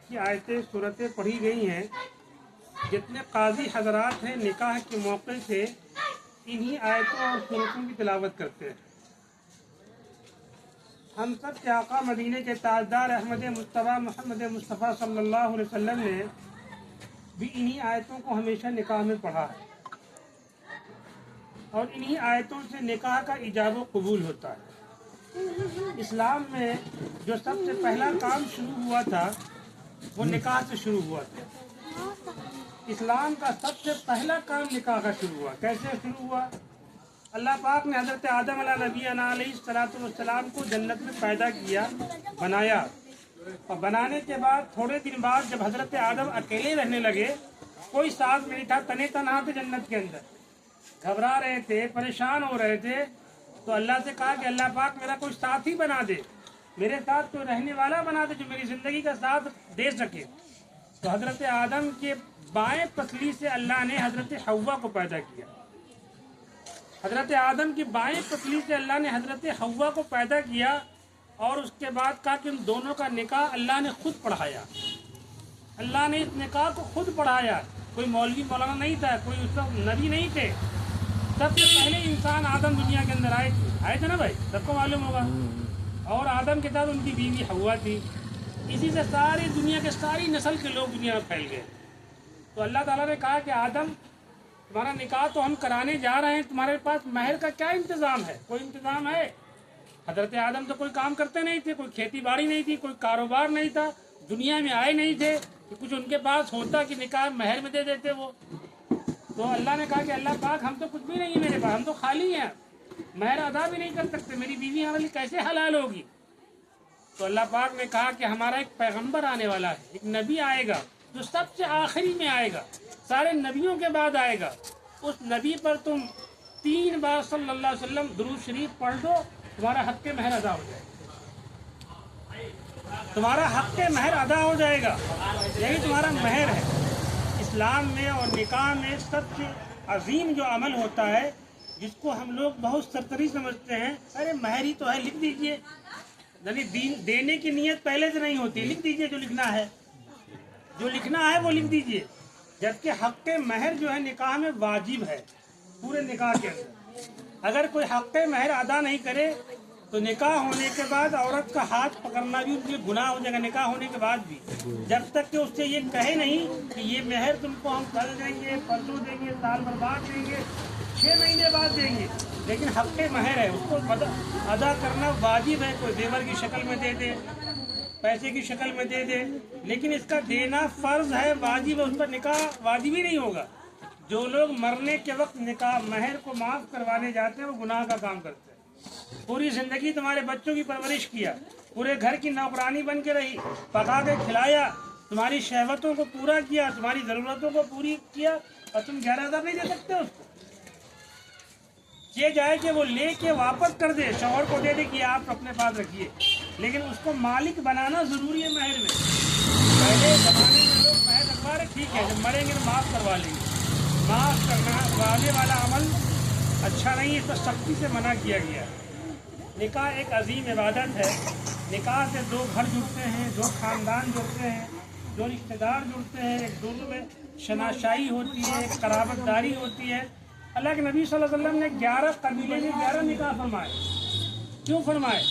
की आयतें सूरतें पढ़ी गई हैं। जितने काजी हजरात हैं निकाह के मौके से इन्हीं आयतों और सूरतों की तिलावत करते हैं। हम सब के आका मदीने के ताजदार अहमद मुस्तफ़ा मोहम्मद मुस्तफ़ा सल्लल्लाहु अलैहि वसल्लम ने भी इन्हीं आयतों को हमेशा निकाह में पढ़ा है और इन्हीं आयतों से निकाह का इजाब व कबूल होता है। इस्लाम में जो सबसे पहला काम शुरू हुआ था वो निकाह से शुरू हुआ था। इस्लाम का सबसे पहला काम निकाह का शुरू हुआ। कैसे शुरू हुआ? अल्लाह पाक ने हज़रत आदम अलैहिस्सलाम को जन्नत में पैदा किया, बनाया, और बनाने के बाद थोड़े दिन बाद जब हज़रत आदम अकेले रहने लगे, कोई साथ नहीं था, तने तनहा थे जन्नत के अंदर, घबरा रहे थे, परेशान हो रहे थे, तो अल्लाह से कहा कि अल्लाह पाक मेरा कोई साथी बना दे, मेरे साथ कोई रहने वाला बना दे जो मेरी ज़िंदगी का साथ दे सके। तो हज़रत आदम के बाएं पसली से अल्लाह ने हज़रत हव्वा को पैदा किया। हज़रत आदम की बाएं पसली से अल्लाह ने हज़रत हव्वा को पैदा किया और उसके बाद कहा कि उन दोनों का निकाह अल्लाह ने खुद पढ़ाया। अल्लाह ने इस निकाह को खुद पढ़ाया। कोई मौलवी मौलाना नहीं था, कोई उस वक्त नबी नहीं थे। सबसे पहले इंसान आदम दुनिया के अंदर आए थे ना भाई, सबको मालूम होगा। और आदम के साथ उनकी बीवी हव्वा थी। इसी से सारी दुनिया के सारी नस्ल के लोग दुनिया में फैल गए। तो अल्लाह ताला ने कहा कि आदम तुम्हारा निकाह तो हम कराने जा रहे हैं, तुम्हारे पास महर का क्या इंतज़ाम है? कोई इंतज़ाम है? हज़रत आदम तो कोई काम करते नहीं थे, कोई खेती बाड़ी नहीं थी, कोई कारोबार नहीं था, दुनिया में आए नहीं थे कि कुछ उनके पास होता कि निकाह महर में दे देते वो। तो अल्लाह ने कहा कि अल्लाह पाक हम तो कुछ भी नहीं है मेरे पास, हम तो खाली हैं, महर अदा भी नहीं कर सकते, मेरी बीवी हमारे लिए कैसे हलाल होगी? तो अल्लाह पाक ने कहा कि हमारा एक पैगंबर आने वाला है, एक नबी आएगा जो सबसे आखिरी में आएगा, सारे नबियों के बाद आएगा। उस नबी पर तुम 3 बार सल्लल्लाहु अलैहि वसल्लम दुरूद शरीफ पढ़ दो, तुम्हारा हक़ के महर अदा हो जाएगा। तुम्हारा हक़ के महर अदा हो जाएगा, यही तुम्हारा महर है। इस्लाम में और निकाह में सबसे अजीम जो अमल होता है, जिसको हम लोग बहुत सरतरी समझते हैं, अरे महर ही तो है, लिख दीजिए। यानी देने की नीयत पहले से नहीं होती, लिख दीजिए जो लिखना है, जो लिखना है वो लिख दीजिए। जबकि हक़ महर जो है निकाह में वाजिब है। पूरे निकाह के अंदर अगर कोई हक़ महर अदा नहीं करे तो निकाह होने के बाद औरत का हाथ पकड़ना भी उनके लिए गुनाह हो जाएगा। निकाह होने के बाद भी जब तक कि उससे ये कहे नहीं कि ये महर तुमको हम कल देंगे, परसों देंगे, साल भर बाद देंगे, 6 महीने बाद देंगे, लेकिन हक़ महर है, उसको अदा करना वाजिब है। कोई जेवर की शक्ल में दे दे, पैसे की शक्ल में दे दे, लेकिन इसका देना फ़र्ज है, वाजिब है, उस पर निकाह वाजिब ही नहीं होगा। जो लोग मरने के वक्त निकाह महर को माफ़ करवाने जाते हैं वो गुनाह का काम करते हैं। पूरी ज़िंदगी तुम्हारे बच्चों की परवरिश किया, पूरे घर की नौकरानी बन के रही, पका के खिलाया, तुम्हारी शहवतों को पूरा किया, तुम्हारी ज़रूरतों को पूरी किया, और तुम 11,000 नहीं दे सकते उसको। ये जाए कि वो लेके वापस कर दे, शौहर को दे दे कि आप अपने पास रखिए, लेकिन उसको मालिक बनाना ज़रूरी है महर में। पहले ज़माने में लोग महर रखवा रहे, ठीक है, जब मरेंगे तो माफ़ करवा लेंगे। माफ़ करने वाला अमल अच्छा नहीं, इस पर सख्ती से मना किया गया है। निकाह एक अजीम इबादत है। निकाह से 2 घर जुड़ते हैं, 2 ख़ानदान जुड़ते हैं, 2 रिश्तेदार जुड़ते हैं, एक दोनों में शनाशाई होती है, एक कराबतदारी होती है। अल्लाह के नबी सल्लल्लाहु अलैहि वसल्लम ने 11 कबीले में 11 निकाह फरमाए। क्यों फरमाए?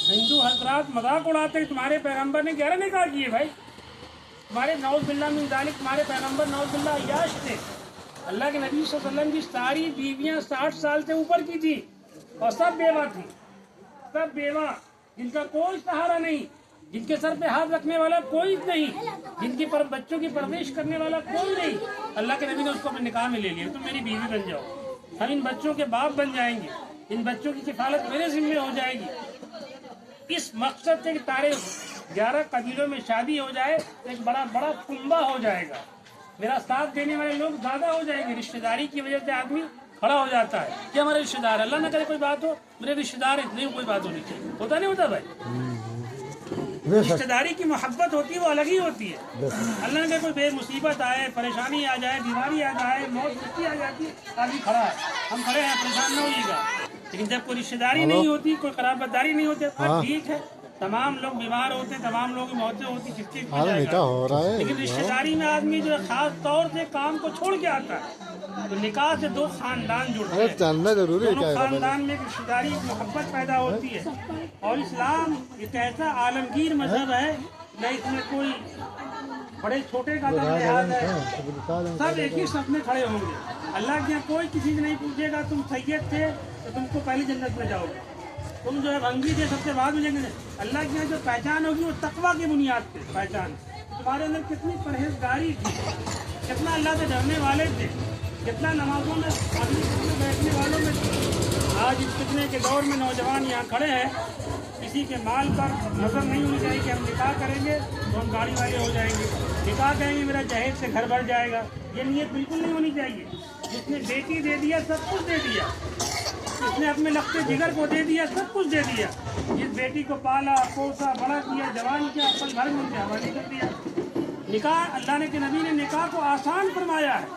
हिंदू हजरात मजाक उड़ाते हैं तुम्हारे पैगंबर ने 11 निकाह किए। भाई तुम्हारे नौज़ बिल्लाह मिन ज़ालिक, तुम्हारे पैगंबर नौज़ बिल्लाह अय्याश थे। अल्लाह के नबी सल्लल्लाहु अलैहि वसल्लम की सारी बीवियां 60 साल से ऊपर की थी और सब बेवा थी, सब बेवा, जिनका कोई सहारा नहीं, जिनके सर पे हाथ रखने वाला कोई नहीं, जिनकी बच्चों की परवरिश करने वाला कोई नहीं। अल्लाह के नबी ने उसको अपने निकाह में ले लिया, तुम मेरी बीवी बन जाओ, हम इन बच्चों के बाप बन जाएंगे, इन बच्चों की किफालत मेरे जिम्मे हो जाएगी। इस मकसद से कि तारे 11 कबीलों में शादी हो जाए, एक बड़ा कुंबा हो जाएगा, मेरा साथ देने वाले लोग ज़्यादा हो जाएंगे। रिश्तेदारी की वजह से आदमी खड़ा हो जाता है कि हमारे रिश्तेदार, अल्लाह ना करे कोई बात हो, मेरे रिश्तेदार इतने कोई बात होनी चाहिए, होता नहीं होता भाई। रिश्तेदारी की मोहब्बत होती है वो अलग ही होती है। अल्लाह के कोई बेमुसीबत आए, परेशानी आ जाए, बीमारी आ जाए, मौत छुट्टी आ जाती है, आदमी खड़ा है, हम खड़े हैं, परेशान न होइएगा। लेकिन जब कोई रिश्तेदारी नहीं होती, कोई कराबतदारी नहीं होती, ठीक है तमाम लोग बीमार होते हैं, तमाम लोगों की मौतें होती, किस चीज हाँ निकाह हो रहा है। लेकिन रिश्तेदारी में आदमी जो है खास तौर से काम को छोड़ के आता है, तो निकाह से दो खानदान जुड़ते अरे हैं, जानना जरूरी है दोनों क्या है। खानदान में एक रिश्तेदारी एक मोहब्बत पैदा होती है। और इस्लाम एक ऐसा आलमगीर मजहब है, न इसमें कोई बड़े छोटे का तो लिहाज है, सब एक ही सफ में खड़े होंगे। अल्लाह के यहाँ कोई किसी से नहीं पूछेगा तुम सैयद थे तो तुमको पहली जन्नत में जाओगे, तुम जो है भंगी थे सबसे बाद में जाएंगे। अल्लाह के यहाँ जो पहचान होगी वो तकवा की बुनियाद पे पहचान। तुम्हारे अंदर कितनी परहेजगारी थी, कितना अल्लाह से डरने वाले थे, कितना नमाजों में बैठने वालों में थे। आज इस फितने के दौर में नौजवान यहाँ खड़े हैं, किसी के माल पर नजर नहीं होनी चाहिए कि हम निकाह करेंगे तो हम गाड़ी वाले हो जाएंगे, निकाह करेंगे मेरा जहेज से घर भर जाएगा, ये नीयत बिल्कुल नहीं होनी चाहिए। जिसने बेटी दे दिया सब कुछ दे दिया, जिसने अपने लगते जिगर को दे दिया सब कुछ दे दिया, जिस बेटी को पाला पोसा बड़ा किया जवान किया अपन घर में हवाले कर दिया। निकाह अल्लाह ने के नबी ने निकाह को आसान फरमाया है,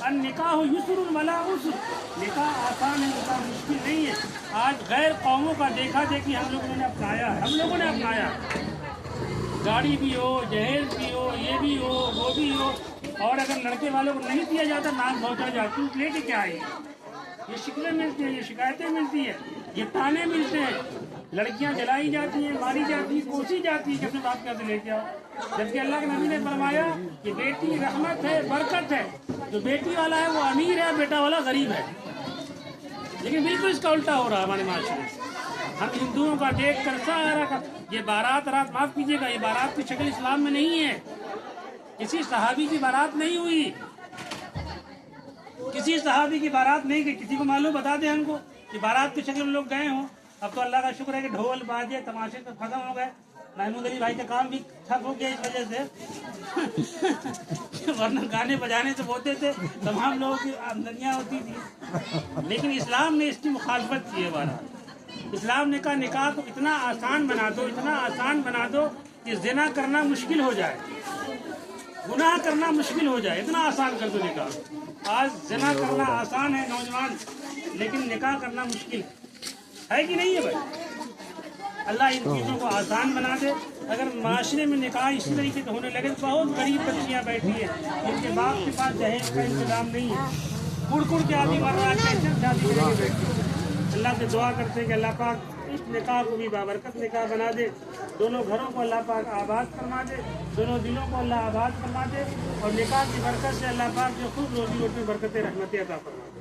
अन निकाह युस्रुन वला उसर, निकाह आसान है, निकाह मुश्किल नहीं है। आज गैर कौमों का देखा देखी हम लोगों ने अपनाया है, हम लोगों ने अपनाया, गाड़ी भी हो जहेज भी हो ये भी हो वो भी हो, और अगर लड़के वालों को नहीं दिया जाता नाम पहुँचा जाती उस लेके क्या आई, ये शिकवें मिलती हैं, ये शिकायतें मिलती है, ये ताने मिलते हैं, लड़कियां जलाई जाती हैं, मारी जाती हैं, कोसी जाती है कि अपने बाप कैसे लेके आओ। जबकि अल्लाह के नबी ने फरमाया कि बेटी रहमत है बरकत है, जो बेटी वाला है वो अमीर है, बेटा वाला गरीब है। लेकिन बिल्कुल इसका उल्टा हो रहा है हमारे माशरे में। हम हिंदुओं का देख कर सारा ये बारात रात, माफ कीजिएगा, ये बारात की शक्ल इस्लाम में नहीं है, किसी सहाबी की बारात नहीं हुई, किसी सहाबी की बारात नहीं गई। किसी को मालूम बता दे हमको कि बारात की शक्ल में लोग गए हों। अब तो अल्लाह का शुक्र है कि ढोल बाजे तमाशे तो खत्म हो गए, महमूद अली भाई का काम भी ठप हो गया इस वजह से वरना गाने बजाने से बोलते थे, तमाम लोगों की आमदनियाँ होती थी। लेकिन इस्लाम ने इसकी मुखालफत की है। बारात इस्लाम ने कहा निकाह को इतना आसान बना दो, इतना आसान बना दो कि जिना करना मुश्किल हो जाए, गुनाह करना मुश्किल हो जाए, इतना आसान कर दो निकाह। आज जिना करना आसान है नौजवान, लेकिन निकाह करना मुश्किल है कि नहीं है भाई। अल्लाह इन चीज़ों को आसान बना दे। अगर माशरे में निकाह इसी तरीके से होने लगे, बहुत गरीब बच्चियाँ बैठी हैं जिनके बाप के पास दहेज का इंतजाम नहीं है, कुड़ कुड़ के आदमी मर रहा है, कैसे शादी करेंगे बैठी। अल्लाह से दुआ करते हैं कि अल्लाह पाक इस निकाह को भी बाबरकत निकाह बना दे, दोनों घरों को अल्लाह पाक आबाद फरमा दे, दोनों दिलों को अल्लाह आबाद फरमा दे, और निकाह की बरकत से अल्लाह पाक जो खूब रोजी रोटी बरकतें रहमतें अता फरमा दे।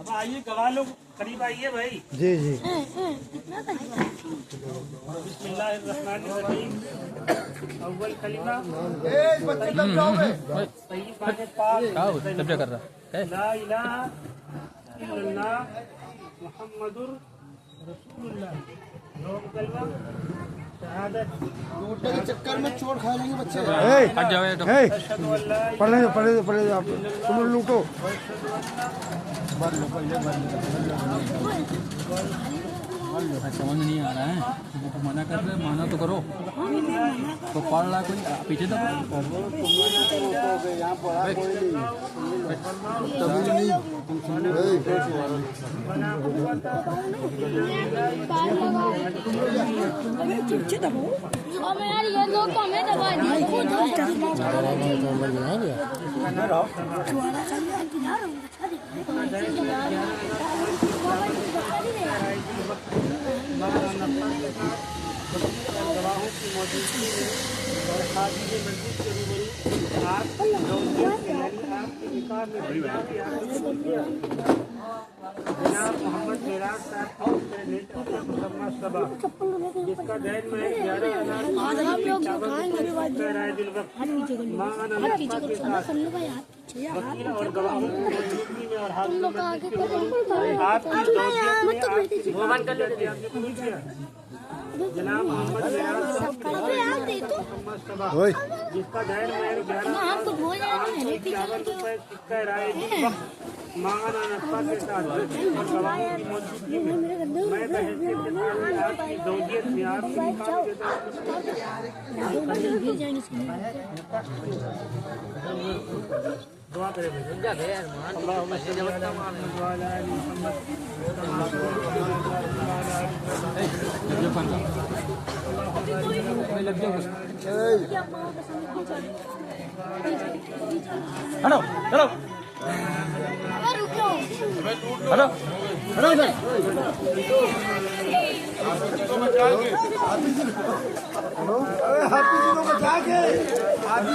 अब आइए गवाह लोग करीब आइए भाई। जी जी। बिस्मिल्लाहिर्रहमानिर्रहीम। अव्वल कलिमा ला इलाहा इल्लल्लाह मुहम्मदुर रसूलुल्लाह। कलिमा शहादत के चक्कर में चोर खा लेंगे बच्चे। अशहदु अल्ला पढ़े आप तुम लूटो। समझ नहीं आ रहा है, तो मना कर रहे, माना तो करो, तो पढ़ रहा कोई पीछे तो यार ये लोग तो हमें दबा गवाहों की मौजूदगी में और हाजिर मस्जिद के रूबरू आपके निकाह में जनाब मोहम्मद मेराज साहब मुसम्मा सबा, जिसका दहेज में 11,000 वकील और गवाहों की मौजूदगी में और हाजिर मस्जिद के रूबरू आपकी जनाब मोहम्मद मेराज साहब मुसम्मा सबा, जिसका दहेज में 11,051 रुपए सिक्का राय मांगाना नफा के साथ और गवाहों की मौजूदगी में मैं बहसीयत के साथ आपकी ज़ौजियत में आपके निकाह के साथ दुआ करे लग जाओ खान लग जाओ हटो चलो रुको हटो खड़ा हो जाए।